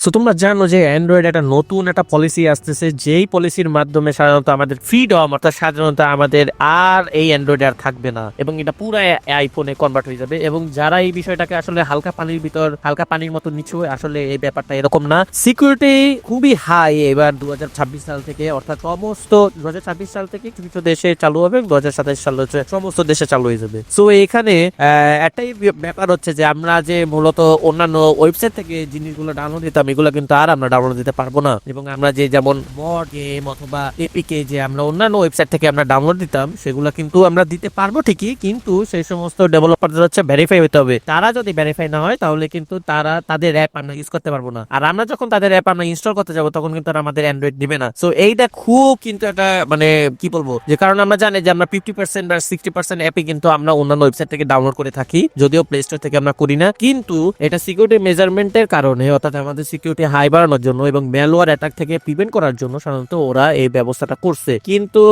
So তোমরা জানো যে অ্যান্ড্রয়েড একটা নতুন একটা পলিসি আসতেছে, যেই পলিসির মাধ্যমে সাধারণত আমাদের ফ্রিডম অর্থাৎ সাধারণত আমাদের আর এই অ্যান্ড্রয়েড আর থাকবে না এবং এটা পুরো আইফোনে কনভার্ট হয়ে যাবে। এবং যারা এই বিষয়টাকে আসলে হালকা পানির মতো নিচু, আসলে এই ব্যাপারটা এরকম না। সিকিউরিটি খুবই হাই এবার 2026 সাল থেকে, অর্থাৎ সমস্ত 2026 সাল থেকে কিছু কিছু দেশে চালু হবে, 2027 সাল হচ্ছে সমস্ত দেশে চালু হয়ে যাবে। সো এখানে একটাই ব্যাপার হচ্ছে যে আমরা যে মূলত অন্যান্য ওয়েবসাইট থেকে জিনিসগুলো ডাউনলোড দিতাম, এগুলো কিন্তু আর আমরা ডাউনলোড দিতে পারবো না। এবং আমরা যে যেমন মড গেম অথবা এপিকে যে আমরা অন্যান্য ওয়েবসাইট থেকে আমরা ডাউনলোড দিতাম, সেগুলো কিন্তু আমরা দিতে পারবো ঠিকই, কিন্তু সেই সমস্ত ডেভেলপারদের হচ্ছে ভেরিফাই হতে হবে। তারা যদি ভেরিফাই না হয় তাহলে কিন্তু তারা তাদের অ্যাপ আমরা ইউজ করতে পারবো না। আর আমরা যখন তাদের অ্যাপ আমরা ইনস্টল করতে যাবো তখন কিন্তু আর আমাদের অ্যান্ড্রয়েড দিবে না। সো এইটা খুব কিন্তু একটা মানে কি বলবো, যে কারণ আমরা জানি যে আমরা 50% বা 60% অ্যাপই কিন্তু আমরা অন্যান্য ওয়েবসাইট থেকে ডাউনলোড করে থাকি, যদিও প্লে স্টোর থেকে আমরা করি না। কিন্তু এটা সিকিউরিটি মেজারমেন্টের কারণে, অর্থাৎ আমাদের সিকিউরিটি হাই বাড়ানোর জন্য এবং ম্যালওয়্যার অ্যাটাক থেকে প্রিভেন্ট করার জন্য সাধারণত ওরা এই ব্যবস্থাটা করছে। কিন্তু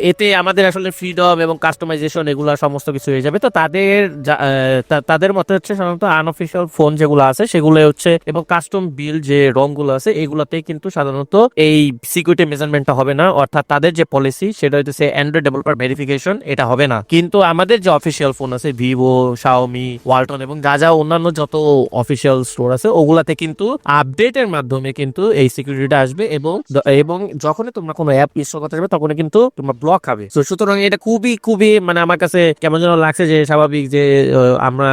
এতে আমাদের আসলে ফ্রিডম এবং কাস্টমাইজেশন এগুলো সমস্ত কিছু হয়ে যাবে। তো তাদের মতে হচ্ছে সাধারণত আনঅফিশিয়াল ফোন যেগুলো আছে সেগুলো হচ্ছে এবং কাস্টম বিল্ড যে রংগুলো আছে এগুলোতে কিন্তু সাধারণত এই সিকিউরিটি মেজারমেন্টটা হবে না, অর্থাৎ তাদের যে পলিসি সেটা হচ্ছে অ্যান্ড্রয়েড ডেভেলপার ভেরিফিকেশন, এটা হবে না। কিন্তু আমাদের যে অফিসিয়াল ফোন আছে ভিভো, শাওমি, ওয়ালটন এবং যা যা অন্যান্য যত অফিসিয়াল স্টোর আছে ওগুলাতে কিন্তু আপডেটের মাধ্যমে কিন্তু এই সিকিউরিটিটা আসবে এবং যখনই তোমরা কোনো অ্যাপ ইনস্টল করতে যাবে তখন কিন্তু তোমরা ব্লক হবে। সুতরাং এটা খুবই খুবই মানে আমার কাছে কেমন যেন লাগছে যে স্বাভাবিক যে আমরা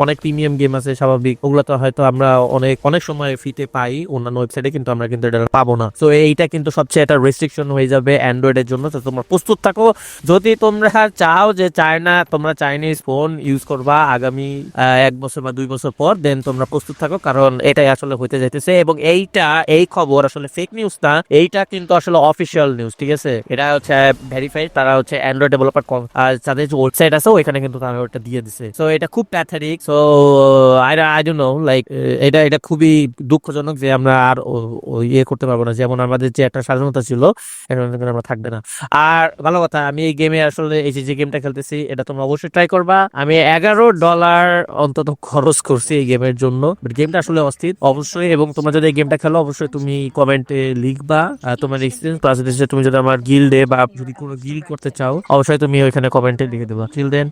অনেক প্রিমিয়াম গেম আছে স্বাভাবিক, ওগুলো তো হয়তো আমরা অনেক সময় ফ্রিতে পাই অন্যান্য ওয়েবসাইটে, কিন্তু আমরা কিন্তু এটা পাবো না। তো এইটা কিন্তু সবচেয়ে একটা রেস্ট্রিকশন হয়ে যাবে অ্যান্ড্রয়েডের জন্য। তো তোমরা প্রস্তুত থাকো, যদি তোমরা চাও যে তোমরা চাইনিজ ফোন ইউজ করবা আগামী 1 বছর বা 2 বছর পর, দেন তোমরা প্রস্তুত থাকো, কারণ এটাই আসলে হইতে যাইতেছে। এবং এই খবর আসলে ফেক নিউজ না, এইটা কিন্তু আসলে অফিসিয়াল নিউজ, ঠিক আছে? এটা হচ্ছে ভেরিফাইড, তারা হচ্ছে অ্যান্ড্রয়েড ডেভেলপার তাদের যে ওয়েবসাইট আছে ওইখানে কিন্তু তারা ওটা দিয়ে দিছে। সো এটা খুব pathetic. So I don't know, like এটা খুবই দুঃখজনক যে আমরা আর ইয়ে করতে পারবো না, যেমন আমাদের যে একটা স্বাধীনতা ছিল এখন আমরা থাকবে না। আর ভালো কথা, আমি এই গেমে আসলে এই যে গেমটা খেলতেছি এটা তোমরা অবশ্যই ট্রাই করবা। আমি $11 অন্তত খরচ করছি এই গেমের জন্য, গেমটা আসলে অস্থির অবশ্যই। এবং তোমরা যদি এই গেমটা খেলো অবশ্যই তুমি কমেন্টে লিখবা তোমার এক্সপিরিয়েন্স, প্লাস তুমি যদি আমার গিল্ডে বা যদি কোনো গিল্ড করতে চাও অবশ্যই তুমি ওইখানে কমেন্টে লিখে দেবা। Till then,